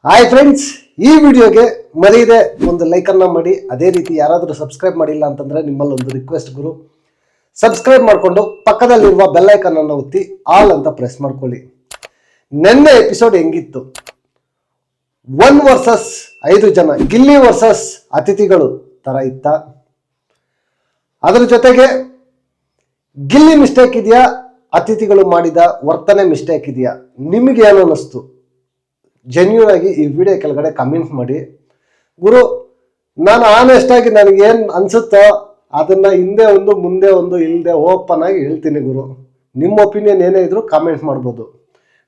Hi friends, ಈ ವಿಡಿಯೋಗೆ ಮರೆಯದೆ ಒಂದು ಲೈಕ್ ಅನ್ನ ಮಾಡಿ. ಅದೇ ರೀತಿ ಯಾರಾದರೂ ಸಬ್ಸ್ಕ್ರೈಬ್ ಮಾಡಿಲ್ಲ ಅಂತಂದ್ರೆ ನಿಮ್ಮಲ್ಲಿ ಒಂದು ರಿಕ್ವೆಸ್ಟ್ ಗುರು, ಸಬ್ಸ್ಕ್ರೈಬ್ ಮಾಡಿಕೊಂಡು ಪಕ್ಕದಲ್ಲಿರುವ ಬೆಲ್ ಐಕನ್ ಅನ್ನು ಒತ್ತಿ ಆಲ್ ಅಂತ ಪ್ರೆಸ್ ಮಾಡ್ಕೊಳ್ಳಿ. ನೆನ್ನೆ ಎಪಿಸೋಡ್ ಹೆಂಗಿತ್ತು? 1 ವರ್ಸಸ್ 5 ಜನ, ಗಿಲ್ಲಿ ವರ್ಸಸ್ ಅತಿಥಿಗಳು ತರ ಇತ್ತ. ಅದರ ಜೊತೆಗೆ ಗಿಲ್ಲಿ ಮಿಸ್ಟೇಕ್ ಇದೆಯಾ, ಅತಿಥಿಗಳು ಮಾಡಿದ ವರ್ತನೆ ಮಿಸ್ಟೇಕ್ ಇದೆಯಾ? ನಿಮಗೆ ಏನು ಅನ್ನಿಸ್ತು? ಜೆನ್ಯೂನ್ ಆಗಿ ಈ ವಿಡಿಯೋ ಕೆಳಗಡೆ ಕಮೆಂಟ್ ಮಾಡಿ. ಗುರು, ನಾನು ಆನೆಸ್ಟ್ ಆಗಿ ನನಗೇನು ಅನ್ಸುತ್ತೋ ಅದನ್ನ ಹಿಂದೆ ಒಂದು ಮುಂದೆ ಒಂದು ಇಲ್ಲದೆ ಓಪನ್ ಆಗಿ ಹೇಳ್ತೀನಿ ಗುರು. ನಿಮ್ಮ ಒಪಿನಿಯನ್ ಏನೇ ಇದ್ರು ಕಾಮೆಂಟ್ ಮಾಡ್ಬೋದು.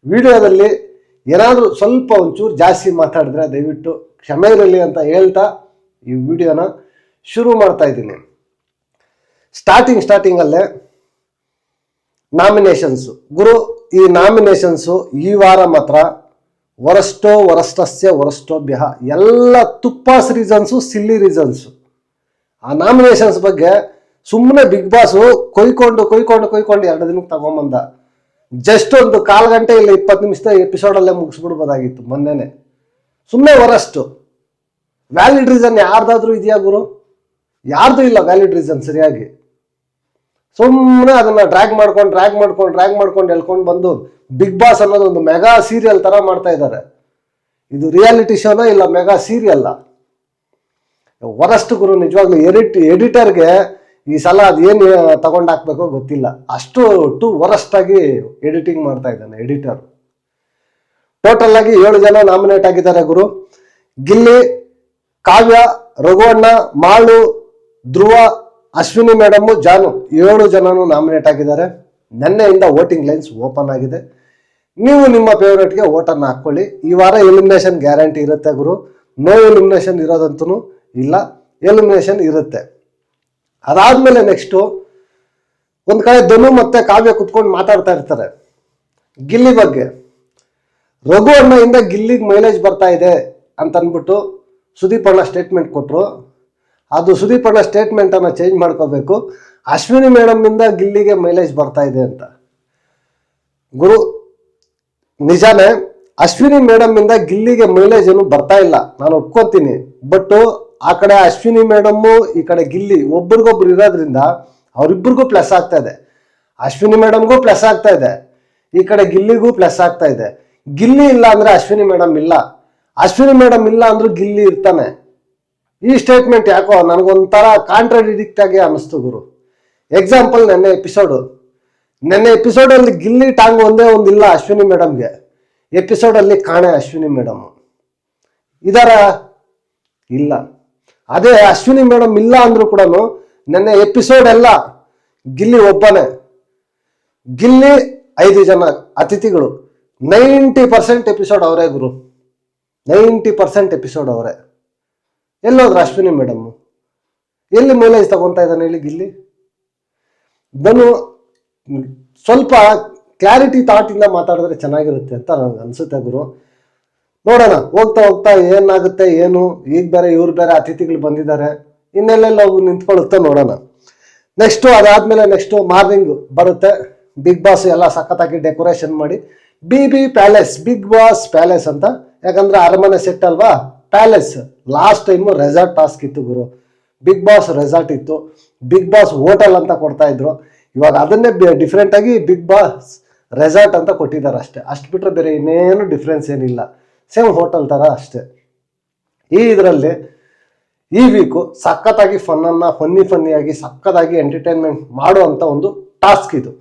ವಿಡಿಯೋದಲ್ಲಿ ಏನಾದರೂ ಸ್ವಲ್ಪ ಒಂಚೂರು ಜಾಸ್ತಿ ಮಾತಾಡಿದ್ರೆ ದಯವಿಟ್ಟು ಕ್ಷಮೆ ಇರಲಿ ಅಂತ ಹೇಳ್ತಾ ಈ ವಿಡಿಯೋನ ಶುರು ಮಾಡ್ತಾ ಇದ್ದೀನಿ. ಸ್ಟಾರ್ಟಿಂಗಲ್ಲೇ ನಾಮಿನೇಷನ್ಸು ಗುರು. ಈ ನಾಮಿನೇಷನ್ಸು ಈ ವಾರ ಮಾತ್ರ ವರಷ್ಟಸ್ಯ ಎಲ್ಲ ತುಪ್ಪಾಸ್ ರೀಸನ್ಸು, ಸಿಲ್ಲಿ ರೀಸನ್ಸು. ಆ ನಾಮಿನೇಷನ್ಸ್ ಬಗ್ಗೆ ಸುಮ್ಮನೆ ಬಿಗ್ ಬಾಸು ಕೊಯ್ಕೊಂಡು 2 ದಿನಕ್ಕೆ ತಗೊಂಬಂದ. ಜಸ್ಟ್ ಒಂದು 1/4 ಗಂಟೆ ಇಲ್ಲ 20 ನಿಮಿಷದ ಎಪಿಸೋಡಲ್ಲೇ ಮುಗಿಸ್ಬಿಡ್ಬೋದಾಗಿತ್ತು ಮೊನ್ನೆನೆ. ಸುಮ್ಮನೆ ವರಷ್ಟು. ವ್ಯಾಲಿಡ್ ರೀಸನ್ ಯಾರ್ದಾದ್ರೂ ಇದೆಯಾ ಗುರು? ಯಾರ್ದು ಇಲ್ಲ ವ್ಯಾಲಿಡ್ ರೀಸನ್ ಸರಿಯಾಗಿ. ಸುಮ್ಮನೆ ಅದನ್ನ ಡ್ರ್ಯಾಗ್ ಮಾಡ್ಕೊಂಡು ಹೇಳ್ಕೊಂಡು ಬಂದು ಬಿಗ್ ಬಾಸ್ ಅನ್ನೋದು ಒಂದು ಮೆಗಾ ಸೀರಿಯಲ್ ತರ ಮಾಡ್ತಾ ಇದ್ದಾರೆ. ಇದು ರಿಯಾಲಿಟಿ ಶೋನ ಇಲ್ಲ ಮೆಗಾ ಸೀರಿಯಲ್? ವರಷ್ಟು ಗುರು. ನಿಜವಾಗ್ಲೂ ಎಡಿಟರ್ಗೆ ಈ ಸಲ ಅದೇನು ತಗೊಂಡು ಹಾಕ್ಬೇಕೋ ಗೊತ್ತಿಲ್ಲ. ಅಷ್ಟು ವರಸ್ಟ್ ಆಗಿ ಎಡಿಟಿಂಗ್ ಮಾಡ್ತಾ ಇದ್ದಾನೆ ಎಡಿಟರ್. ಟೋಟಲ್ ಆಗಿ 7 ಜನ ನಾಮಿನೇಟ್ ಆಗಿದ್ದಾರೆ ಗುರು. ಗಿಲ್ಲಿ, ಕಾವ್ಯ, ರಘುವಣ್ಣ, ಮಾಳು, ಧ್ರುವ, ಅಶ್ವಿನಿ ಮೇಡಮ್, ಜಾನು 7 ಜನನು ನಾಮಿನೇಟ್ ಆಗಿದ್ದಾರೆ. ನೆನ್ನೆಯಿಂದ ವೋಟಿಂಗ್ ಲೈನ್ಸ್ ಓಪನ್ ಆಗಿದೆ. ನೀವು ನಿಮ್ಮ ಫೇವ್ರೇಟ್ಗೆ ವೋಟನ್ನು ಹಾಕ್ಕೊಳ್ಳಿ. ಈ ವಾರ ಎಲಿಮಿನೇಷನ್ ಗ್ಯಾರಂಟಿ ಇರುತ್ತೆ ಗುರು. ನೋ ಎಲಿಮಿನೇಷನ್ ಇರೋದಂತೂ ಇಲ್ಲ, ಎಲಿಮಿನೇಷನ್ ಇರುತ್ತೆ. ಅದಾದ್ಮೇಲೆ ನೆಕ್ಸ್ಟು ಒಂದು ಕಡೆ ಧನು ಮತ್ತೆ ಕಾವ್ಯ ಕುತ್ಕೊಂಡು ಮಾತಾಡ್ತಾ ಇರ್ತಾರೆ ಗಿಲ್ಲಿ ಬಗ್ಗೆ. ರಘು ಅಣ್ಣಯಿಂದ ಗಿಲ್ಲಿಗೆ ಮೈಲೇಜ್ ಬರ್ತಾ ಇದೆ ಅಂತ ಅಂದ್ಬಿಟ್ಟು ಸುದೀಪ್ ಅಣ್ಣ ಸ್ಟೇಟ್ಮೆಂಟ್ ಕೊಟ್ಟರು. ಅದು ಸುದೀಪ್ ಅಣ್ಣ ಸ್ಟೇಟ್ಮೆಂಟ್ ಅನ್ನ ಚೇಂಜ್ ಮಾಡ್ಕೋಬೇಕು. ಅಶ್ವಿನಿ ಮೇಡಮ್ ಇಂದ ಗಿಲ್ಲಿಗೆ ಮೈಲೇಜ್ ಬರ್ತಾ ಇದೆ ಅಂತ. ಗುರು, ನಿಜಾನೇ ಅಶ್ವಿನಿ ಮೇಡಮ್ ಇಂದ ಗಿಲ್ಲಿಗೆ ಮೈಲೇಜ್ ಏನು ಬರ್ತಾ ಇಲ್ಲ, ನಾನು ಒಪ್ಕೋತೀನಿ. ಬಟ್ ಆ ಕಡೆ ಅಶ್ವಿನಿ ಮೇಡಮ್ಮು, ಈ ಕಡೆ ಗಿಲ್ಲಿ ಒಬ್ರಿಗೊಬ್ರು ಇರೋದ್ರಿಂದ ಅವರಿಬ್ಬರಿಗೂ ಪ್ಲಸ್ ಆಗ್ತಾ ಇದೆ. ಅಶ್ವಿನಿ ಮೇಡಮ್ಗೂ ಪ್ಲಸ್ ಆಗ್ತಾ ಇದೆ, ಈ ಕಡೆ ಗಿಲ್ಲಿಗೂ ಪ್ಲಸ್ ಆಗ್ತಾ ಇದೆ. ಗಿಲ್ಲಿ ಇಲ್ಲ ಅಂದ್ರೆ ಅಶ್ವಿನಿ ಮೇಡಮ್ ಇಲ್ಲ, ಅಶ್ವಿನಿ ಮೇಡಮ್ ಇಲ್ಲ ಅಂದ್ರೂ ಗಿಲ್ಲಿ ಇರ್ತಾನೆ. ಈ ಸ್ಟೇಟ್ಮೆಂಟ್ ಯಾಕೋ ನನಗೊಂಥರ ಕಾಂಟ್ರಾಡಿಕ್ಟ್ ಆಗಿ ಅನ್ನಿಸ್ತು ಗುರು. ಎಕ್ಸಾಂಪಲ್, ನೆನ್ನೆ ಎಪಿಸೋಡಲ್ಲಿ ಗಿಲ್ಲಿ ಟಾಂಗ್ ಒಂದಿಲ್ಲ ಅಶ್ವಿನಿ ಮೇಡಮ್ಗೆ. ಎಪಿಸೋಡಲ್ಲಿ ಕಾಣೆ ಅಶ್ವಿನಿ ಮೇಡಮ್ ಇದಾರ? ಇಲ್ಲ. ಅದೇ ಅಶ್ವಿನಿ ಮೇಡಮ್ ಇಲ್ಲ ಅಂದ್ರೂ ಕೂಡ ನೆನ್ನೆ ಎಪಿಸೋಡ್ ಎಲ್ಲ ಗಿಲ್ಲಿ ಒಬ್ಬನೇ. ಗಿಲ್ಲಿ 5 ಜನ ಅತಿಥಿಗಳು, 90% ಎಪಿಸೋಡ್ ಅವರೇ ಗುರು. 90% ಎಪಿಸೋಡ್ ಅವರೇ. ಎಲ್ಲೋದ್ರು ಅಶ್ವಿನಿ ಮೇಡಮ್? ಎಲ್ಲಿ ಮೈಲೇಜ್ ತಗೊಂತಾ ಇದ್ದಾನೆ ಹೇಳಿ ಗಿಲ್ಲಿ? ಧನು ಸ್ವಲ್ಪ ಕ್ಲಾರಿಟಿ ಥಾಟ್ ಇಂದ ಮಾತಾಡಿದ್ರೆ ಚೆನ್ನಾಗಿರುತ್ತೆ ಅಂತ ನನಗೆ ಅನ್ಸುತ್ತೆ ಗುರು. ನೋಡೋಣ ಹೋಗ್ತಾ ಏನಾಗುತ್ತೆ ಏನು. ಈಗ ಬೇರೆ ಇವ್ರು ಬೇರೆ ಅತಿಥಿಗಳು ಬಂದಿದ್ದಾರೆ, ಇನ್ನೆಲ್ಲೆಲ್ಲ ನಿಂತ್ಕೊಳ್ಳುತ್ತೆ ನೋಡೋಣ. ಅದಾದ್ಮೇಲೆ ನೆಕ್ಸ್ಟ್ ಮಾರ್ನಿಂಗ್ ಬರುತ್ತೆ. ಬಿಗ್ ಬಾಸ್ ಎಲ್ಲ ಸಖತ್ತಾಗಿ ಡೆಕೋರೇಷನ್ ಮಾಡಿ ಪ್ಯಾಲೇಸ್, ಬಿಗ್ ಬಾಸ್ ಪ್ಯಾಲೇಸ್ ಅಂತ. ಯಾಕಂದ್ರೆ ಅರಮನೆ ಸೆಟ್ ಅಲ್ವಾ, palace. Last time resort task ಇತ್ತು ಗುರು. ಬಿಗ್ ಬಾಸ್ ರೆಸಾರ್ಟ್ ಇತ್ತು, ಬಿಗ್ ಬಾಸ್ ಹೋಟೆಲ್ ಅಂತ ಕೊಡ್ತಾ ಇದ್ರು. ಇವಾಗ ಅದನ್ನೇ ಡಿಫ್ರೆಂಟ್ ಆಗಿ ಬಿಗ್ ಬಾಸ್ ರೆಸಾರ್ಟ್ ಅಂತ ಕೊಟ್ಟಿದ್ದಾರೆ ಅಷ್ಟೇ. ಅಷ್ಟು ಬಿಟ್ರೆ ಬೇರೆ ಇನ್ನೇನು ಡಿಫ್ರೆನ್ಸ್ ಏನಿಲ್ಲ, ಸೇಮ್ ಹೋಟೆಲ್ ತರ ಅಷ್ಟೇ. ಇದರಲ್ಲಿ ಈ ವೀಕು ಸಖತ್ತಾಗಿ ಫನ್ನಿಯಾಗಿ ಸಖತ್ತಾಗಿ ಎಂಟರ್ಟೈನ್ಮೆಂಟ್ ಮಾಡುವಂತ ಒಂದು ಟಾಸ್ಕ್ ಇದು.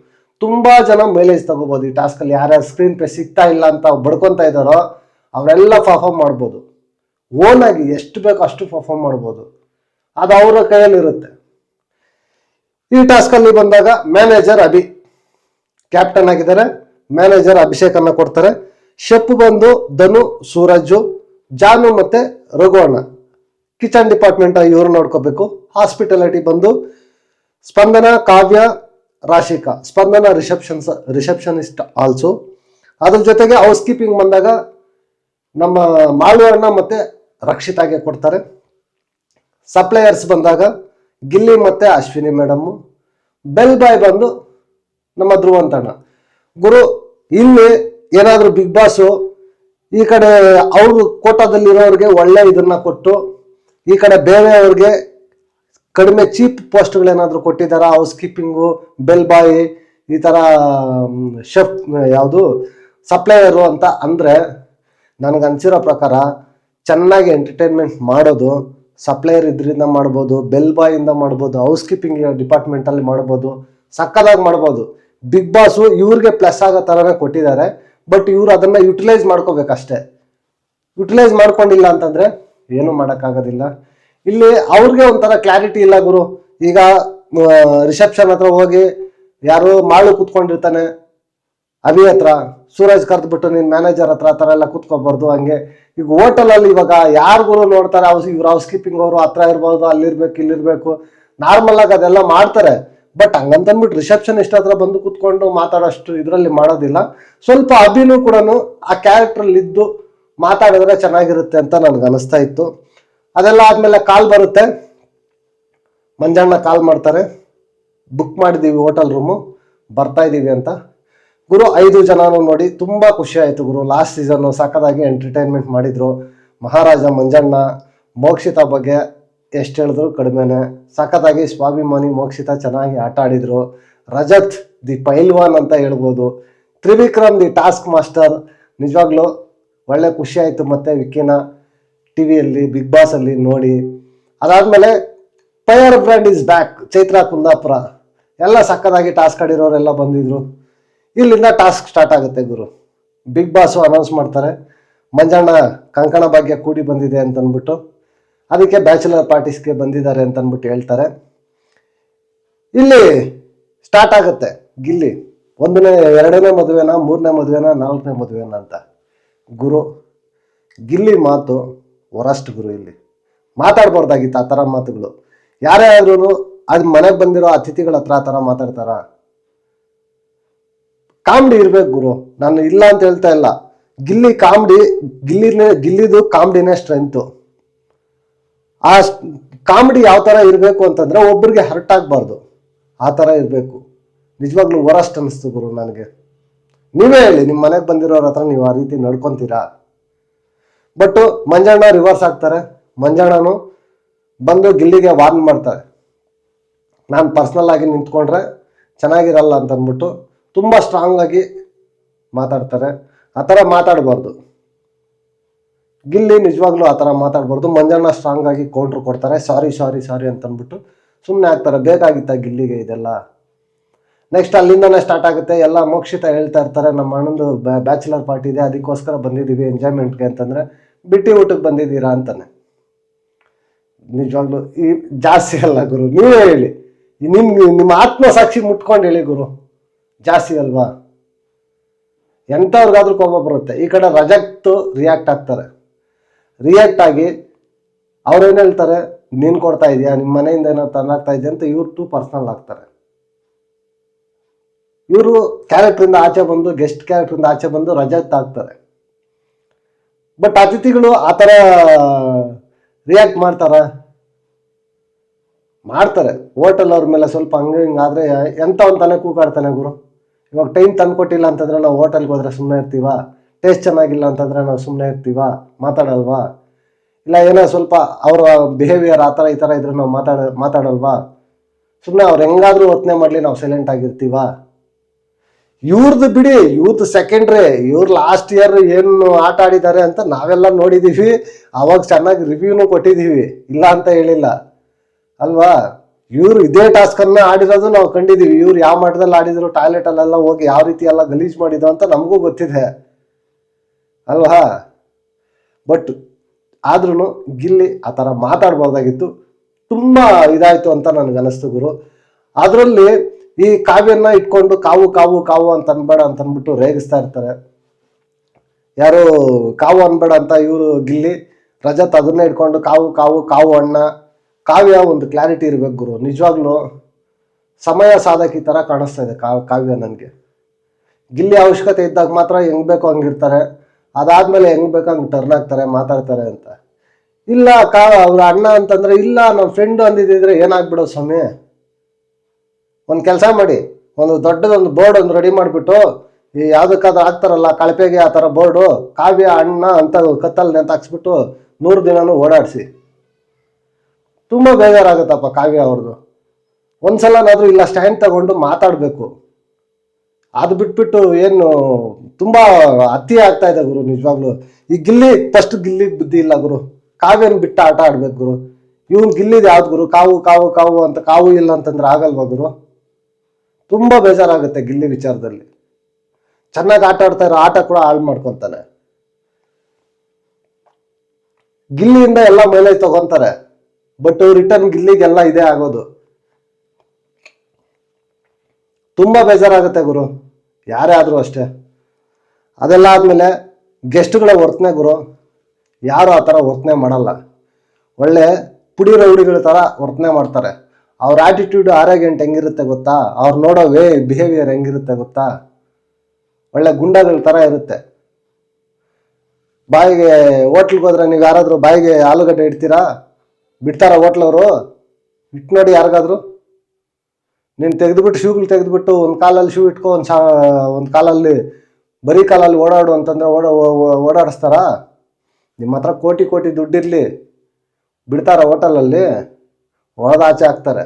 ತುಂಬಾ ಜನ ಮೈಲೇಜ್ ತಗೋಬಹುದು ಈ ಟಾಸ್ಕ್ ಅಲ್ಲಿ. ಯಾರ್ಯಾರು ಸ್ಕ್ರೀನ್ ಪೇ ಸಿಗ್ತಾ ಇಲ್ಲ ಅಂತ ಬಡ್ಕೊಂತ ಇದ್ದಾರೋ ಅವರೆಲ್ಲ ಪರ್ಫಾರ್ಮ್ ಮಾಡ್ಬೋದು. ಓನ್ ಆಗಿ ಎಷ್ಟು ಬೇಕೋ ಅಷ್ಟು ಪರ್ಫಾರ್ಮ್ ಮಾಡ್ಬೋದು, ಅದು ಅವರ ಕೈಯಲ್ಲಿರುತ್ತೆ. ಈ ಟಾಸ್ಕ್ ಅಲ್ಲಿ ಬಂದಾಗ ಮ್ಯಾನೇಜರ್ ಕ್ಯಾಪ್ಟನ್ ಆಗಿದ್ದಾರೆ. ಮ್ಯಾನೇಜರ್ ಅಭಿಷೇಕ್ ಅನ್ನ ಕೊಡ್ತಾರೆ. ಶೆಫ್ ಬಂದು ಧನು, ಸೂರಜ್, ಜಾನು ಮತ್ತೆ ರಘುವಣ್ಣ. ಕಿಚನ್ ಡಿಪಾರ್ಟ್ಮೆಂಟ್ ಇವರು ನೋಡ್ಕೋಬೇಕು. ಹಾಸ್ಪಿಟಾಲಿಟಿ ಬಂದು ಸ್ಪಂದನ, ಕಾವ್ಯ, ರಾಶಿಕಾ. ಸ್ಪಂದನ ರಿಸೆಪ್ಷನಿಸ್ಟ್ ಆಲ್ಸೋ. ಅದ್ರ ಜೊತೆಗೆ ಹೌಸ್ ಕೀಪಿಂಗ್ ಬಂದಾಗ ನಮ್ಮ ಮಾಳು ಅಣ್ಣ ಮತ್ತೆ ರಕ್ಷಿತಾಗೆ ಕೊಡ್ತಾರೆ. ಸಪ್ಲೈಯರ್ಸ್ ಬಂದಾಗ ಗಿಲ್ಲಿ ಮತ್ತೆ ಅಶ್ವಿನಿ ಮೇಡಮ್. ಬೆಲ್ ಬಾಯ್ ಬಂದು ನಮ್ಮ ಧ್ರುವಂತಣ್ಣ. ಗುರು, ಇಲ್ಲಿ ಏನಾದರೂ ಬಿಗ್ ಬಾಸು ಈ ಕಡೆ ಅವರು ಕೋಟಾದಲ್ಲಿರೋರಿಗೆ ಒಳ್ಳೆ ಇದನ್ನ ಕೊಟ್ಟು ಈ ಕಡೆ ಬೇರೆಯವ್ರಿಗೆ ಕಡಿಮೆ ಚೀಪ್ ಪೋಸ್ಟ್ಗಳೇನಾದರೂ ಕೊಟ್ಟಿದ್ದಾರ, ಹೌಸ್ ಕೀಪಿಂಗು, ಬೆಲ್ ಬಾಯ್, ಈ ಥರ ಶೆಫ್ ಯಾವುದು ಸಪ್ಲೈಯರು ಅಂತ ಅಂದರೆ ನನಗನ್ಸಿರೋ ಪ್ರಕಾರ ಚೆನ್ನಾಗಿ ಎಂಟರ್ಟೈನ್ಮೆಂಟ್ ಮಾಡೋದು ಸಪ್ಲೈಯರ್ ಇದರಿಂದ ಮಾಡ್ಬೋದು, ಬೆಲ್ ಬಾಯಿಂದ ಮಾಡ್ಬೋದು, ಹೌಸ್ ಕೀಪಿಂಗ್ ಡಿಪಾರ್ಟ್ಮೆಂಟಲ್ಲಿ ಮಾಡ್ಬೋದು, ಸಕ್ಕದಾಗಿ ಮಾಡ್ಬೋದು. ಬಿಗ್ ಬಾಸು ಇವ್ರಿಗೆ ಪ್ಲಸ್ ಆಗೋ ಥರನೇ ಕೊಟ್ಟಿದ್ದಾರೆ. ಬಟ್ ಇವ್ರು ಅದನ್ನು ಯುಟಿಲೈಸ್ ಮಾಡ್ಕೋಬೇಕಷ್ಟೇ. ಯುಟಿಲೈಸ್ ಮಾಡ್ಕೊಂಡಿಲ್ಲ ಅಂತಂದರೆ ಏನೂ ಮಾಡೋಕ್ಕಾಗೋದಿಲ್ಲ. ಇಲ್ಲಿ ಅವ್ರಿಗೆ ಒಂಥರ ಕ್ಲಾರಿಟಿ ಇಲ್ಲ ಗುರು. ಈಗ ರಿಸೆಪ್ಷನ್ ಹತ್ರ ಹೋಗಿ ಯಾರು ಮಾಳು ಕೂತ್ಕೊಂಡಿರ್ತಾನೆ ಅಭಿ ಹತ್ರ, ಸೂರಜ್ ಕರೆದ್ಬಿಟ್ಟು ನೀನು ಮ್ಯಾನೇಜರ್ ಹತ್ರ ಆ ಥರ ಎಲ್ಲ ಕೂತ್ಕೋಬಾರ್ದು. ಹಂಗೆ ಈಗ ಹೋಟೆಲಲ್ಲಿ ಇವಾಗ ಯಾರಿಗೂ ನೋಡ್ತಾರೆ, ಇವ್ರು ಹೌಸ್ ಕೀಪಿಂಗ್ ಅವರು ಹತ್ರ ಇರ್ಬೋದು, ಅಲ್ಲಿರ್ಬೇಕು ಇಲ್ಲಿರ್ಬೇಕು, ನಾರ್ಮಲ್ ಆಗಿ ಅದೆಲ್ಲ ಮಾಡ್ತಾರೆ. ಬಟ್ ಹಂಗಂತಂದ್ಬಿಟ್ಟು ರಿಸೆಪ್ಷನಿಸ್ಟ್ ಹತ್ರ ಬಂದು ಕೂತ್ಕೊಂಡು ಮಾತಾಡೋಷ್ಟು ಇದರಲ್ಲಿ ಮಾಡೋದಿಲ್ಲ. ಸ್ವಲ್ಪ ಅಭಿನೂ ಕೂಡ ಆ ಕ್ಯಾರೆಕ್ಟ್ರಲ್ಲಿ ಇದ್ದು ಮಾತಾಡಿದ್ರೆ ಚೆನ್ನಾಗಿರುತ್ತೆ ಅಂತ ನನಗೆ ಅನಿಸ್ತಾ ಇತ್ತು. ಅದೆಲ್ಲ ಆದಮೇಲೆ ಕಾಲ್ ಬರುತ್ತೆ, ಮಂಜಣ್ಣ ಕಾಲ್ ಮಾಡ್ತಾರೆ, ಬುಕ್ ಮಾಡಿದ್ದೀವಿ ಹೋಟೆಲ್ ರೂಮು, ಬರ್ತಾ ಇದ್ದೀವಿ ಅಂತ. ಗುರು 5 ಜನನೂ ನೋಡಿ ತುಂಬ ಖುಷಿ ಆಯಿತು ಗುರು. ಲಾಸ್ಟ್ ಸೀಸನ್ನು ಸಖತ್ತಾಗಿ ಎಂಟರ್ಟೈನ್ಮೆಂಟ್ ಮಾಡಿದರು. ಮಹಾರಾಜ ಮಂಜಣ್ಣ ಮೋಕ್ಷಿತಾ ಬಗ್ಗೆ ಎಷ್ಟು ಹೇಳಿದ್ರು ಕಡಿಮೆನೆ. ಸಖತ್ತಾಗಿ ಸ್ವಾಭಿಮಾನಿ ಮೋಕ್ಷಿತಾ ಚೆನ್ನಾಗಿ ಆಟ ಆಡಿದರು. ರಜತ್ ದಿ ಪೈಲ್ವಾನ್ ಅಂತ ಹೇಳ್ಬೋದು. Trivikram the task master. ನಿಜವಾಗ್ಲೂ ಒಳ್ಳೆ ಖುಷಿ ಆಯಿತು ಮತ್ತೆ ವಿಕ್ಕಿನ ಟಿವಿಯಲ್ಲಿ ಬಿಗ್ ಬಾಸಲ್ಲಿ ನೋಡಿ. ಅದಾದಮೇಲೆ fire brand is back, Chaitra Kundapura ಎಲ್ಲ ಸಕ್ಕದಾಗಿ ಟಾಸ್ಕ್ ಆಡಿರೋರೆಲ್ಲ ಬಂದಿದ್ರು. ಇಲ್ಲಿಂದ ಟಾಸ್ಕ್ ಸ್ಟಾರ್ಟ್ ಆಗುತ್ತೆ ಗುರು. ಬಿಗ್ ಬಾಸು ಅನೌನ್ಸ್ ಮಾಡ್ತಾರೆ, ಮಂಜಣ್ಣ ಕಂಕಣ ಭಾಗ್ಯ ಕೂಡಿ ಬಂದಿದೆ ಅಂತಂದ್ಬಿಟ್ಟು, ಅದಕ್ಕೆ ಬ್ಯಾಚುಲರ್ ಪಾರ್ಟೀಸ್ಗೆ ಬಂದಿದ್ದಾರೆ ಅಂತಂದ್ಬಿಟ್ಟು ಹೇಳ್ತಾರೆ. ಇಲ್ಲಿ ಸ್ಟಾರ್ಟ್ ಆಗುತ್ತೆ ಗಿಲ್ಲಿ 1ನೇ 2ನೇ ಮದುವೆನ, 3ನೇ ಮದುವೆನ, 4ನೇ ಮದುವೆನ ಅಂತ. ಗುರು ಗಿಲ್ಲಿ ಮಾತು ವರಸ್ಟ್ ಗುರು. ಇಲ್ಲಿ ಮಾತಾಡ್ಬಾರ್ದಾಗಿತ್ತು ಆ ಥರ ಮಾತುಗಳು. ಯಾರೇ ಆದ್ರೂ ಅದು ಮನೆಗೆ ಬಂದಿರೋ ಅತಿಥಿಗಳ ಹತ್ರ ಆ ಥರ ಮಾತಾಡ್ತಾರ? ಕಾಮಿಡಿ ಇರ್ಬೇಕು ಗುರು. ನಾನು ಇಲ್ಲ ಅಂತ ಹೇಳ್ತಾ ಇಲ್ಲ. ಗಿಲ್ಲಿ ಕಾಮಿಡಿ, ಗಿಲ್ಲಿದು ಕಾಮಿಡಿನೇ ಸ್ಟ್ರೆಂತು. ಆ ಕಾಮಿಡಿ ಯಾವ ಥರ ಇರಬೇಕು ಅಂತಂದ್ರೆ ಒಬ್ರಿಗೆ ಹರ್ಟ್ ಆಗಬಾರ್ದು, ಆ ಥರ ಇರಬೇಕು. ನಿಜವಾಗ್ಲೂ ವರಸ್ಟ್ ಅನ್ನಿಸ್ತು ಗುರು ನನಗೆ. ನೀವೇ ಹೇಳಿ, ನಿಮ್ಮ ಮನೆಗೆ ಬಂದಿರೋರ ಹತ್ರ ನೀವು ಆ ರೀತಿ ನಡ್ಕೊತೀರಾ? ಬಟ್ ಮಂಜಣ್ಣ ರಿವರ್ಸ್ ಆಗ್ತಾರೆ. ಮಂಜಣ್ಣನು ಬಂದು ಗಿಲ್ಲಿಗೆ ವಾರ್ನ್ ಮಾಡ್ತಾರೆ, ನಾನು ಪರ್ಸ್ನಲ್ ಆಗಿ ನಿಂತ್ಕೊಂಡ್ರೆ ಚೆನ್ನಾಗಿರಲ್ಲ ಅಂತಂದ್ಬಿಟ್ಟು ತುಂಬ ಸ್ಟ್ರಾಂಗ್ ಆಗಿ ಮಾತಾಡ್ತಾರೆ. ಆ ಥರ ಮಾತಾಡಬಾರ್ದು ಗಿಲ್ಲಿ. ನಿಜವಾಗ್ಲೂ ಆ ಥರ ಮಾತಾಡ್ಬಾರ್ದು. ಮಂಜಣ್ಣ ಸ್ಟ್ರಾಂಗ್ ಆಗಿ ಕೌಂಟ್ರ್ ಕೊಡ್ತಾರೆ, ಸಾರಿ ಸಾರಿ ಸಾರಿ ಅಂತಂದ್ಬಿಟ್ಟು ಸುಮ್ಮನೆ ಆಗ್ತಾರೆ. ಬೇಕಾಗಿತ್ತ ಗಿಲ್ಲಿಗೆ ಇದೆಲ್ಲ? ನೆಕ್ಸ್ಟ್ ಅಲ್ಲಿಂದನೇ ಸ್ಟಾರ್ಟ್ ಆಗುತ್ತೆ. ಎಲ್ಲ ಮೋಕ್ಷಿತಾ ಹೇಳ್ತಾ ಇರ್ತಾರೆ, ನಮ್ಮ ಅಣ್ಣಂದು ಬ್ಯಾಚುಲರ್ ಪಾರ್ಟಿ ಇದೆ, ಅದಕ್ಕೋಸ್ಕರ ಬಂದಿದ್ದೀವಿ ಎಂಜಾಯ್ಮೆಂಟ್ಗೆ ಅಂತಂದರೆ, ಬಿಟ್ಟಿ ಊಟಕ್ಕೆ ಬಂದಿದ್ದೀರಾ ಅಂತಾನೆ. ನಿಜವಾಗ್ಲೂ ಈ ಜಾಸ್ತಿ ಅಲ್ಲ ಗುರು, ನೀವೇ ಹೇಳಿ. ನಿಮ್ಮ ಆತ್ಮಸಾಕ್ಷಿ ಮುಟ್ಕೊಂಡು ಹೇಳಿ ಗುರು, ಜಾಸ್ತಿ ಅಲ್ವಾ? ಎಂಥವ್ರಿಗಾದ್ರೂ ಕೋಪ ಬರುತ್ತೆ. ಈ ಕಡೆ ರಜತ್ ರಿಯಾಕ್ಟ್ ಆಗ್ತಾರೆ. ರಿಯಾಕ್ಟ್ ಆಗಿ ಅವ್ರೇನು ಹೇಳ್ತಾರೆ, ನೀನು ಕೊಡ್ತಾ ಇದೆಯಾ, ನಿಮ್ಮ ಮನೆಯಿಂದ ಏನೋ ತಂದಾಗ್ತಾ ಇದೆಯಾ ಅಂತ ಇವ್ರು ಟು ಪರ್ಸ್ನಲ್ ಆಗ್ತಾರೆ. ಇವರು ಕ್ಯಾರೆಕ್ಟ್ರಿಂದ ಆಚೆ ಬಂದು, ಗೆಸ್ಟ್ ಕ್ಯಾರೆಕ್ಟ್ರಿಂದ ಆಚೆ ಬಂದು ರಜತ್ ಆಗ್ತಾರೆ. ಬಟ್ ಅತಿಥಿಗಳು ಆ ಥರ ರಿಯಾಕ್ಟ್ ಮಾಡ್ತಾರೆ. ಹೋಟೆಲ್ ಅವ್ರ ಮೇಲೆ ಸ್ವಲ್ಪ ಹಂಗೆ ಹಿಂಗಾದ್ರೆ ಎಂಥ ಅಂತಾನೆ ಕೂಗಾಡ್ತಾನೆ ಗುರು. ಇವಾಗ ಟೈಮ್ ತಂದುಕೊಟ್ಟಿಲ್ಲ ಅಂತಂದ್ರೆ ನಾವು ಹೋಟೆಲ್ಗೆ ಹೋದ್ರೆ ಸುಮ್ಮನೆ ಇರ್ತೀವ? ಟೇಸ್ಟ್ ಚೆನ್ನಾಗಿಲ್ಲ ಅಂತಂದರೆ ನಾವು ಸುಮ್ಮನೆ ಇರ್ತೀವ? ಮಾತಾಡಲ್ವಾ? ಇಲ್ಲ ಏನೋ ಸ್ವಲ್ಪ ಅವರ ಬಿಹೇವಿಯರ್ ಆ ಥರ ಈ ಥರ ಇದ್ರೆ ನಾವು ಮಾತಾಡಲ್ವಾ? ಸುಮ್ಮನೆ ಅವ್ರು ಹೆಂಗಾದ್ರೂ ವರ್ತನೆ ಮಾಡಲಿ, ನಾವು ಸೈಲೆಂಟ್ ಆಗಿರ್ತೀವ? ಇವ್ರದ್ದು ಬಿಡಿ, ಯೂತ್ ಸೆಕೆಂಡ್ರಿ. ಇವ್ರು ಲಾಸ್ಟ್ ಇಯರ್ ಏನು ಆಟ ಆಡಿದ್ದಾರೆ ಅಂತ ನಾವೆಲ್ಲ ನೋಡಿದ್ದೀವಿ. ಅವಾಗ ಚೆನ್ನಾಗಿ ರಿವ್ಯೂನು ಕೊಟ್ಟಿದ್ದೀವಿ, ಇಲ್ಲ ಅಂತ ಹೇಳಿಲ್ಲ ಅಲ್ವಾ? ಇವ್ರು ಇದೇ ಟಾಸ್ಕನ್ನು ಆಡಿರೋದು ನಾವು ಕಂಡಿದ್ದೀವಿ. ಇವ್ರು ಯಾವ ಮಟ್ಟದಲ್ಲಿ ಆಡಿದ್ರು, ಟಾಯ್ಲೆಟಲ್ಲೆಲ್ಲ ಹೋಗಿ ಯಾವ ರೀತಿ ಎಲ್ಲ ಗಲೀಜು ಮಾಡಿದ್ರು ಅಂತ ನಮಗೂ ಗೊತ್ತಿದೆ ಅಲ್ವಾ? ಬಟ್ ಆದ್ರೂ ಗಿಲ್ಲಿ ಆ ಥರ ಮಾತಾಡ್ಬೋದಾಗಿತ್ತು. ತುಂಬ ಇದಾಯಿತು ಅಂತ ನನಗನ್ನಿಸ್ತು ಗುರು. ಅದರಲ್ಲಿ ಈ ಕಾವ್ಯನ್ನ ಇಟ್ಕೊಂಡು ಕಾವು ಕಾವು ಕಾವು ಅಂತ ಅನ್ಬೇಡ ಅಂತ ಅಂದ್ಬಿಟ್ಟು ರೇಗಿಸ್ತಾ ಇರ್ತಾರೆ. ಯಾರು ಕಾವು ಅನ್ಬೇಡ ಅಂತ ಇವರು ಗಿಲ್ಲಿ. ರಜತ್ ಅದನ್ನೇ ಇಟ್ಕೊಂಡು ಕಾವು ಕಾವು ಕಾವು ಅಣ್ಣ. ಕಾವ್ಯ ಒಂದು ಕ್ಲಾರಿಟಿ ಇರ್ಬೇಕು ಗುರು. ನಿಜವಾಗ್ಲೂ ಸಮಯ ಸಾಧಕಿ ಥರ ಕಾಣಿಸ್ತಾ ಇದೆ ಕಾವ್ಯ ನನಗೆ. ಗಿಲ್ಲಿ ಅವಶ್ಯಕತೆ ಇದ್ದಾಗ ಮಾತ್ರ ಹೆಂಗ್ ಬೇಕೋ ಹಂಗಿರ್ತಾರೆ, ಅದಾದ್ಮೇಲೆ ಹೆಂಗ್ ಬೇಕೋ ಹಂಗೆ ಟರ್ನ್ ಆಗ್ತಾರೆ, ಮಾತಾಡ್ತಾರೆ ಅಂತ. ಇಲ್ಲ ಅವ್ರ ಅಣ್ಣ ಅಂತಂದ್ರೆ, ಇಲ್ಲ ನಮ್ಮ ಫ್ರೆಂಡು ಅಂದಿದ್ದಿದ್ರೆ ಏನಾಗ್ಬಿಡೋ ಸ್ವಾಮಿ. ಒಂದು ಕೆಲಸ ಮಾಡಿ, ಒಂದು ದೊಡ್ಡದೊಂದು ಬೋರ್ಡ್ ಒಂದು ರೆಡಿ ಮಾಡಿಬಿಟ್ಟು ಈ ಯಾವುದಕ್ಕಾದ್ರೂ ಹಾಕ್ತಾರಲ್ಲ ಕಳಪೆಗೆ ಆ ಥರ ಬೋರ್ಡು, ಕಾವ್ಯ ಅಣ್ಣ ಅಂತ ಕತ್ತಲ್ಲಿ ಅಂತ ಹಾಕ್ಸ್ಬಿಟ್ಟು 100 ದಿನನೂ ಓಡಾಡಿಸಿ. ತುಂಬ ಬೇಜಾರಾಗುತ್ತಪ್ಪ ಕಾವ್ಯ ಅವ್ರದ್ದು. ಒಂದ್ಸಲನಾದ್ರೂ ಇಲ್ಲ ಸ್ಟ್ಯಾಂಡ್ ತಗೊಂಡು ಮಾತಾಡಬೇಕು. ಅದು ಬಿಟ್ಬಿಟ್ಟು ಏನು ತುಂಬ ಅತಿ ಆಗ್ತಾ ಇದೆ ಗುರು ನಿಜವಾಗ್ಲು. ಈ ಗಿಲ್ಲಿ ಫಸ್ಟ್ ಗಿಲ್ಲಿ ಬುದ್ಧಿ ಇಲ್ಲ ಗುರು, ಕಾವ್ಯನ ಬಿಟ್ಟು ಆಟ ಆಡ್ಬೇಕು ಗುರು. ಇವನ್ ಗಿಲ್ಲಿದ್ ಯಾವ್ದು ಗುರು, ಕಾವು ಕಾವು ಕಾವು ಅಂತ, ಕಾವು ಇಲ್ಲ ಅಂತಂದ್ರೆ ಆಗಲ್ವಾ ಗುರು? ತುಂಬ ಬೇಜಾರಾಗುತ್ತೆ ಗಿಲ್ಲಿ ವಿಚಾರದಲ್ಲಿ. ಚೆನ್ನಾಗಿ ಆಟ ಆಡ್ತಾ ಇರೋ ಆಟ ಕೂಡ ಹಾಳು ಮಾಡ್ಕೊತಾನೆ. ಗಿಲ್ಲಿಯಿಂದ ಎಲ್ಲ ಮೈಲೇಜ್ ತಗೊಂತಾರೆ, ಬಟ್ ರಿಟರ್ನ್ ಗಿಲ್ಲಿಗೆಲ್ಲ ಇದೇ ಆಗೋದು. ತುಂಬಾ ಬೇಜಾರಾಗುತ್ತೆ ಗುರು, ಯಾರೇ ಆದ್ರೂ ಅಷ್ಟೇ. ಅದೆಲ್ಲ ಆದ್ಮೇಲೆ ಗೆಸ್ಟ್ಗಳ ವರ್ತನೆ ಗುರು, ಯಾರು ಆ ಥರ ವರ್ತನೆ ಮಾಡಲ್ಲ. ಒಳ್ಳೆ ಪುಡಿ ರೌಡಿಗಳ ಥರ ವರ್ತನೆ ಮಾಡ್ತಾರೆ. ಅವ್ರ ಆಟಿಟ್ಯೂಡ್ ಆರೋಗ್ಯಂಟ್ ಹೆಂಗಿರುತ್ತೆ ಗೊತ್ತಾ, ಅವ್ರು ನೋಡೋ ಬಿಹೇವಿಯರ್ ಹೆಂಗಿರುತ್ತೆ ಗೊತ್ತಾ, ಒಳ್ಳೆ ಗುಂಡಗಳ ಥರ ಇರುತ್ತೆ. ಬಾಯಿಗೆ ಹೋಟ್ಲಿಗೆ ಹೋದ್ರೆ ನೀವು ಯಾರಾದರೂ ಬಾಯಿಗೆ ಆಲೂಗಡ್ಡೆ ಇಡ್ತೀರಾ? ಬಿಡ್ತಾರ ಹೋಟ್ಲವರು? ಇಟ್ಟು ನೋಡಿ ಯಾರಿಗಾದ್ರು. ನೀನು ತೆಗೆದುಬಿಟ್ಟು ಶೂಗಳು ತೆಗೆದುಬಿಟ್ಟು ಒಂದು ಕಾಲಲ್ಲಿ ಶೂ ಇಟ್ಕೊ, ಒಂದು ಕಾಲಲ್ಲಿ ಬರೀ ಕಾಲಲ್ಲಿ ಓಡಾಡು ಅಂತಂದ್ರೆ ಓಡಾಡಿಸ್ತಾರ? ನಿಮ್ಮ ಹತ್ರ ಕೋಟಿ ಕೋಟಿ ದುಡ್ಡಿರಲಿ, ಬಿಡ್ತಾರ ಹೋಟೆಲಲ್ಲಿ? ಆಚೆ ಹಾಕ್ತಾರೆ.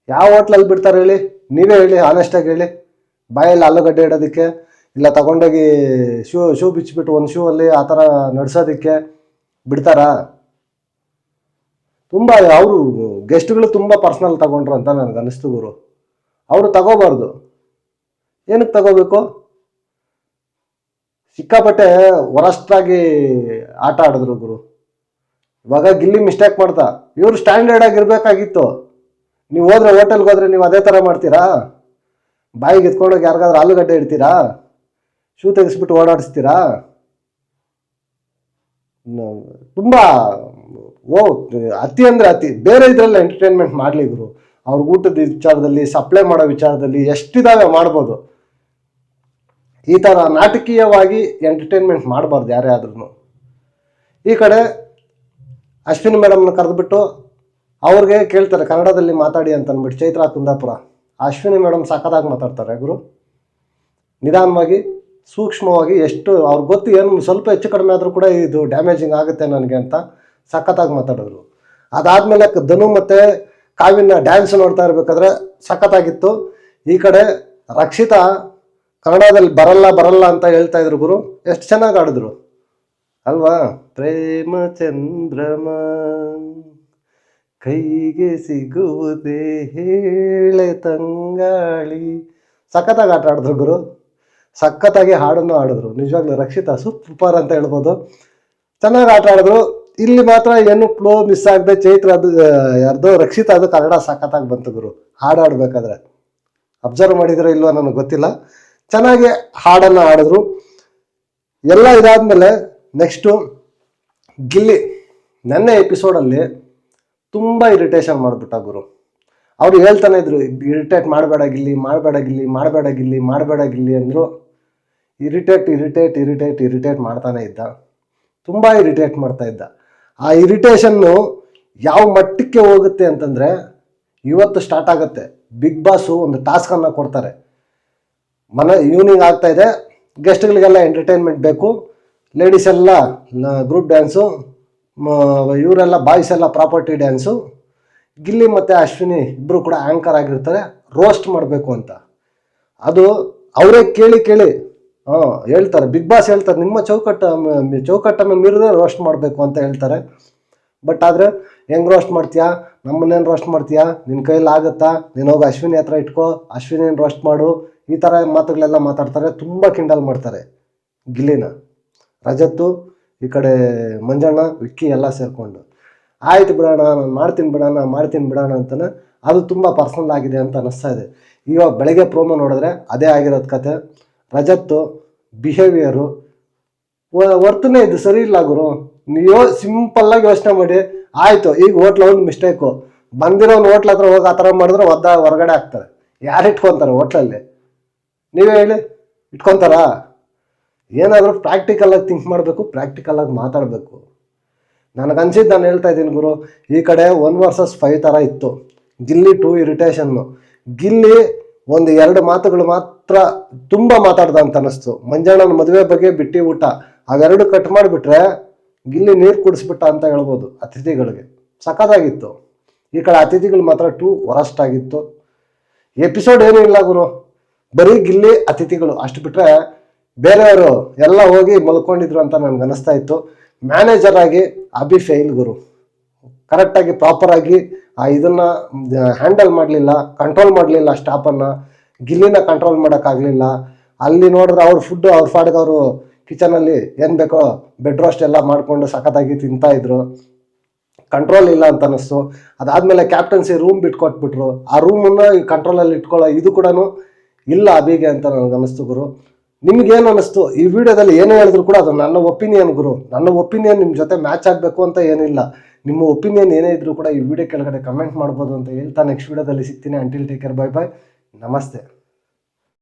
ಯಾವ ಹೋಟ್ಲಲ್ಲಿ ಬಿಡ್ತಾರೆ ಹೇಳಿ? ನೀವೇ ಹೇಳಿ, ಆನೆಸ್ಟಾಗಿ ಹೇಳಿ. ಬಾಯಲ್ಲಿ ಆಲೂಗಡ್ಡೆ ಇಡೋದಕ್ಕೆ, ಇಲ್ಲ ತಗೊಂಡೋಗಿ ಶೂ ಬಿಚ್ಚಿಬಿಟ್ಟು ಒಂದು ಶೂ ಅಲ್ಲಿ ಆ ಥರ ನಡೆಸೋದಕ್ಕೆ ಬಿಡ್ತಾರಾ? ತುಂಬ ಅವರು ಗೆಸ್ಟ್ಗಳು ತುಂಬ ಪರ್ಸ್ನಲ್ ತಗೊಂಡ್ರು ಅಂತ ನನಗೆ ಅನಿಸ್ತು ಗುರು. ಅವರು ತಗೋಬಾರ್ದು. ಏನಕ್ಕೆ ತಗೋಬೇಕು? ಸಿಕ್ಕಾಪಟ್ಟೆ ವರಸ್ಟಾಗಿ ಆಟ ಆಡಿದ್ರು ಗುರು. ಇವಾಗ ಗಿಲ್ಲಿ ಮಿಸ್ಟೇಕ್ ಮಾಡ್ತಾ, ಇವರು ಸ್ಟ್ಯಾಂಡರ್ಡ್ ಆಗಿರ್ಬೇಕಾಗಿತ್ತು. ನೀವು ಹೋದ್ರೆ ಹೋಟೆಲ್ಗೆ ಹೋದ್ರೆ ನೀವು ಅದೇ ಥರ ಮಾಡ್ತೀರಾ? ಬಾಯಿಗೆ ಎತ್ಕೊಂಡೋಗಿ ಯಾರಿಗಾದ್ರೂ ಆಲೂಗಡ್ಡೆ ಇಡ್ತೀರಾ? ಶೂ ತೆಗೆಸ್ಬಿಟ್ಟು ಓಡಾಡಿಸ್ತೀರಾ? ತುಂಬ ಅತಿ ಅಂದರೆ ಅತಿ. ಬೇರೆ ಇದರಲ್ಲಿ ಎಂಟರ್ಟೈನ್ಮೆಂಟ್ ಮಾಡಲಿ ಗುರು. ಅವ್ರ ಊಟದ ವಿಚಾರದಲ್ಲಿ, ಸಪ್ಲೈ ಮಾಡೋ ವಿಚಾರದಲ್ಲಿ ಎಷ್ಟಿದಾವೆ ಮಾಡ್ಬೋದು. ಈ ಥರ ನಾಟಕೀಯವಾಗಿ ಎಂಟರ್ಟೈನ್ಮೆಂಟ್ ಮಾಡಬಾರ್ದು ಯಾರೇ ಆದ್ರೂ. ಈ ಕಡೆ ಅಶ್ವಿನಿ ಮೇಡಮ್ನ ಕರೆದ್ಬಿಟ್ಟು ಅವ್ರಿಗೆ ಕೇಳ್ತಾರೆ ಕನ್ನಡದಲ್ಲಿ ಮಾತಾಡಿ ಅಂತ ಅಂದ್ಬಿಟ್ಟು, ಚೈತ್ರಾ ಕುಂದಾಪುರ. ಅಶ್ವಿನಿ ಮೇಡಮ್ ಸಖತ್ತಾಗಿ ಮಾತಾಡ್ತಾರೆ ಗುರು, ನಿಧಾನವಾಗಿ ಸೂಕ್ಷ್ಮವಾಗಿ. ಎಷ್ಟು ಅವ್ರಿಗೆ ಗೊತ್ತು, ಏನು ಸ್ವಲ್ಪ ಹೆಚ್ಚು ಕಡಿಮೆ ಆದರೂ ಕೂಡ ಇದು ಡ್ಯಾಮೇಜಿಂಗ್ ಆಗುತ್ತೆ ನನಗೆ ಅಂತ ಸಖತ್ತಾಗಿ ಮಾತಾಡಿದ್ರು. ಅದಾದಮೇಲೆ ಧನು ಮತ್ತು ಕಾವ್ಯನ ಡ್ಯಾನ್ಸ್ ನೋಡ್ತಾ ಇರಬೇಕಾದ್ರೆ ಸಖತ್ತಾಗಿತ್ತು. ಈ ಕಡೆ ರಕ್ಷಿತಾ ಕನ್ನಡದಲ್ಲಿ ಬರಲ್ಲ ಅಂತ ಹೇಳ್ತಾ ಇದ್ರು ಗುರು, ಎಷ್ಟು ಚೆನ್ನಾಗಿ ಆಡಿದ್ರು ಅಲ್ವಾ? ಪ್ರೇಮ ಚಂದ್ರಮ ಕೈಗೆ ಸಿಗುವುದೇ ಹೇಳೆ ತಂಗಾಳಿ. ಸಖತ್ತಾಗಿ ಆಟ ಆಡಿದ್ರು ಗುರು, ಸಖತ್ತಾಗಿ ಹಾಡನ್ನು ಆಡಿದ್ರು. ನಿಜವಾಗ್ಲೂ ರಕ್ಷಿತಾ ಸೂಪರ್ ಅಂತ ಹೇಳ್ಬೋದು, ಚೆನ್ನಾಗಿ ಆಟ ಆಡಿದ್ರು. ಇಲ್ಲಿ ಮಾತ್ರ ಏನು ಫ್ಲೋ ಮಿಸ್ ಆಗದೆ ಚೈತ್ರ ಯಾರ್ದೋ ರಕ್ಷಿತಾ ಅದು ಕನ್ನಡ ಸಖತ್ತಾಗಿ ಬಂತು ಗುರು ಹಾಡಾಡ್ಬೇಕಾದ್ರೆ. ಅಬ್ಸರ್ವ್ ಮಾಡಿದ್ರೆ ಇಲ್ವಾ ನನಗೆ ಗೊತ್ತಿಲ್ಲ, ಚೆನ್ನಾಗಿ ಹಾಡನ್ನು ಆಡಿದ್ರು. ಎಲ್ಲ ಇದಾದ್ಮೇಲೆ ನೆಕ್ಸ್ಟು ಗಿಲ್ಲಿ ನೆನ್ನೆ ಎಪಿಸೋಡಲ್ಲಿ ತುಂಬ ಇರಿಟೇಷನ್ ಮಾಡಿಬಿಟ್ಟ ಗುರು. ಅವರು ಹೇಳ್ತಾನೆ ಇದ್ರು, ಇರಿಟೇಟ್ ಮಾಡಬೇಡ ಗಿಲ್ಲಿ, ಮಾಡಬೇಡ ಗಿಲ್ಲಿ, ಮಾಡಬೇಡ ಗಿಲ್ಲಿ, ಮಾಡಬೇಡ ಗಿಲ್ಲಿ ಅಂದರು. ಇರಿಟೇಟ್ ಮಾಡ್ತಾನೆ ಇದ್ದ, ತುಂಬ ಇರಿಟೇಟ್ ಮಾಡ್ತಾ ಇದ್ದ. ಆ ಇರಿಟೇಷನ್ನು ಯಾವ ಮಟ್ಟಕ್ಕೆ ಹೋಗುತ್ತೆ ಅಂತಂದರೆ, ಇವತ್ತು ಸ್ಟಾರ್ಟ್ ಆಗುತ್ತೆ. ಬಿಗ್ ಬಾಸು ಒಂದು ಟಾಸ್ಕನ್ನು ಕೊಡ್ತಾರೆ. ಈವ್ನಿಂಗ್ ಆಗ್ತಾ ಇದೆ, ಗೆಸ್ಟ್ಗಳಿಗೆಲ್ಲ ಎಂಟರ್ಟೈನ್ಮೆಂಟ್ ಬೇಕು. ಲೇಡೀಸ್ ಎಲ್ಲ ಗ್ರೂಪ್ ಡ್ಯಾನ್ಸು, ಇವರೆಲ್ಲ ಬಾಯ್ಸ್ ಎಲ್ಲ ಪ್ರಾಪರ್ಟಿ ಡ್ಯಾನ್ಸು. ಗಿಲ್ಲಿ ಮತ್ತು ಅಶ್ವಿನಿ ಇಬ್ಬರು ಕೂಡ ಆ್ಯಂಕರ್ ಆಗಿರ್ತಾರೆ, ರೋಸ್ಟ್ ಮಾಡಬೇಕು ಅಂತ. ಅದು ಅವರೇ ಕೇಳಿ ಹೇಳ್ತಾರೆ. ಬಿಗ್ ಬಾಸ್ ಹೇಳ್ತಾರೆ, ನಿಮ್ಮ ಚೌಕಟ್ಟನ್ನು ಮೀರಿದ್ರೆ ರೋಸ್ಟ್ ಮಾಡಬೇಕು ಅಂತ ಹೇಳ್ತಾರೆ. ಬಟ್ ಆದರೆ ಹೆಂಗೆ ರೋಸ್ಟ್ ಮಾಡ್ತೀಯಾ, ನಮ್ಮನ್ನೇನು ರೋಸ್ಟ್ ಮಾಡ್ತೀಯಾ, ನಿನ್ನ ಕೈಯಲ್ಲಿ ಆಗುತ್ತಾ, ನೀನು ಹೋಗಿ ಅಶ್ವಿನಿ ಹತ್ರ ಇಟ್ಕೋ, ಅಶ್ವಿನಿನ ರೋಸ್ಟ್ ಮಾಡು, ಈ ಥರ ಮಾತುಗಳೆಲ್ಲ ಮಾತಾಡ್ತಾರೆ. ತುಂಬ ಕಿಂಡಲ್ ಮಾಡ್ತಾರೆ ಗಿಲ್ಲಿನ. ರಜತ್ತು, ಈ ಕಡೆ ಮಂಜಣ್ಣ, ವಿಕ್ಕಿ ಎಲ್ಲ ಸೇರಿಕೊಂಡು ಆಯ್ತು ಬಿಡೋಣ, ನಾನು ಮಾಡ್ತೀನಿ ಬಿಡೋಣ ಅಂತಾನೆ. ಅದು ತುಂಬ ಪರ್ಸನಲ್ ಆಗಿದೆ ಅಂತ ಅನ್ನಿಸ್ತಾ ಇದೆ. ಇವಾಗ ಬೆಳಗ್ಗೆ ಪ್ರೋಮೋ ನೋಡಿದ್ರೆ ಅದೇ ಆಗಿರೋದು ಕತೆ. ರಜತ್ತು ಬಿಹೇವಿಯರು, ವರ್ತನೆ ಇದು ಸರಿ ಇಲ್ಲ ಗುರು. ನೀವು ಸಿಂಪಲ್ಲಾಗಿ ಯೋಚನೆ ಮಾಡಿ, ಆಯಿತು ಈಗ ಹೋಟ್ಲ ಒಂದು ಮಿಸ್ಟೇಕು, ಬಂದಿರೋನು ಹೋಟ್ಲ ಹತ್ರ ಹೋಗಿ ಆ ಥರ ಮಾಡಿದ್ರೆ ಹೊರಗಡೆ ಹಾಕ್ತಾರೆ. ಯಾರು ಇಟ್ಕೊತಾರೆ ಹೋಟ್ಲಲ್ಲಿ? ನೀವೇ ಹೇಳಿ, ಇಟ್ಕೊತಾರಾ? ಏನಾದರೂ ಪ್ರಾಕ್ಟಿಕಲಾಗಿ ಥಿಂಕ್ ಮಾಡಬೇಕು, ಪ್ರಾಕ್ಟಿಕಲಾಗಿ ಮಾತಾಡಬೇಕು. ನನಗನ್ಸಿದ್ದು ನಾನು ಹೇಳ್ತಾ ಇದ್ದೀನಿ ಗುರು. ಈ ಕಡೆ 1 vs 5 ಥರ ಇತ್ತು. ಗಿಲ್ಲಿ 2 ಇರಿಟೇಷನ್ನು. ಗಿಲ್ಲಿ ಒಂದು 2 ಮಾತುಗಳು ಮಾತ್ರ ತುಂಬ ಮಾತಾಡ್ದ ಅಂತ ಅನಿಸ್ತು. ಮಂಜಣ್ಣನ ಮದುವೆ ಬಗ್ಗೆ ಬಿಟ್ಟಿ ಊಟ ಅವೆರಡು ಕಟ್ ಮಾಡಿಬಿಟ್ರೆ ಗಿಲ್ಲಿ ನೀರು ಕುಡಿಸ್ಬಿಟ್ಟ ಅಂತ ಹೇಳ್ಬೋದು ಅತಿಥಿಗಳಿಗೆ. ಸಖತ್ತಾಗಿತ್ತು. ಈ ಕಡೆ ಅತಿಥಿಗಳು ಮಾತ್ರ ವರಸ್ಟ್ ಆಗಿತ್ತು. ಎಪಿಸೋಡ್ ಏನೂ ಇಲ್ಲ ಗುರು, ಬರೀ ಗಿಲ್ಲಿ ಅತಿಥಿಗಳು ಅಷ್ಟು ಬಿಟ್ರೆ ಬೇರೆಯವರು ಎಲ್ಲ ಹೋಗಿ ಮಲ್ಕೊಂಡಿದ್ರು ಅಂತ ನನ್ಗೆ ಅನಿಸ್ತಾ ಇತ್ತು. ಮ್ಯಾನೇಜರ್ ಆಗಿ ಅಭಿ ಫೇಲ್ ಗುರು. ಕರೆಕ್ಟಾಗಿ ಪ್ರಾಪರಾಗಿ ಇದನ್ನ ಹ್ಯಾಂಡಲ್ ಮಾಡಲಿಲ್ಲ, ಕಂಟ್ರೋಲ್ ಮಾಡಲಿಲ್ಲ ಸ್ಟಾಫನ್ನು. ಗಿಲ್ಲಿನ ಕಂಟ್ರೋಲ್ ಮಾಡೋಕ್ಕಾಗಲಿಲ್ಲ. ಅಲ್ಲಿ ನೋಡಿದ್ರೆ ಅವ್ರ ಫುಡ್ಡು ಅವ್ರ ಪಾಡಿಗೆ ಅವರು ಕಿಚನಲ್ಲಿ ಏನು ಬೇಕೋ ಬೆಡ್ ರೋಸ್ಟ್ ಎಲ್ಲ ಮಾಡಿಕೊಂಡು ಸಖತ್ತಾಗಿ ತಿಂತಾ ಇದ್ರು. ಕಂಟ್ರೋಲ್ ಇಲ್ಲ ಅಂತ ಅನ್ನಿಸ್ತು. ಅದಾದಮೇಲೆ ಕ್ಯಾಪ್ಟನ್ಸಿ ರೂಮ್ ಬಿಟ್ಕೊಟ್ಬಿಟ್ರು. ಆ ರೂಮನ್ನು ಕಂಟ್ರೋಲಲ್ಲಿ ಇಟ್ಕೊಳ್ಳೋ ಇದು ಕೂಡ ಇಲ್ಲ ಅಭಿಗೆ ಅಂತ ನನಗೆ ಅನ್ನಿಸ್ತು ಗುರು. ನಿಮ್ಗೇನು ಅನ್ನಿಸ್ತು? ಈ ವಿಡಿಯೋದಲ್ಲಿ ಏನೇ ಹೇಳಿದ್ರು ಕೂಡ ಅದು ನನ್ನ ಒಪಿನಿಯನ್ ಗುರು. ನನ್ನ ಒಪಿನಿಯನ್ ನಿಮ್ಮ ಜೊತೆ ಮ್ಯಾಚ್ ಆಗಬೇಕು ಅಂತ ಏನಿಲ್ಲ. ನಿಮ್ಮ ಒಪಿನಿಯನ್ ಏನೇ ಇದ್ರೂ ಕೂಡ ಈ ವಿಡಿಯೋ ಕೆಳಗಡೆ ಕಮೆಂಟ್ ಮಾಡ್ಬೋದು ಅಂತ ಹೇಳ್ತಾ ನೆಕ್ಸ್ಟ್ ವಿಡಿಯೋದಲ್ಲಿ ಸಿಗ್ತೀನಿ. Until take care, bye bye, ನಮಸ್ತೆ.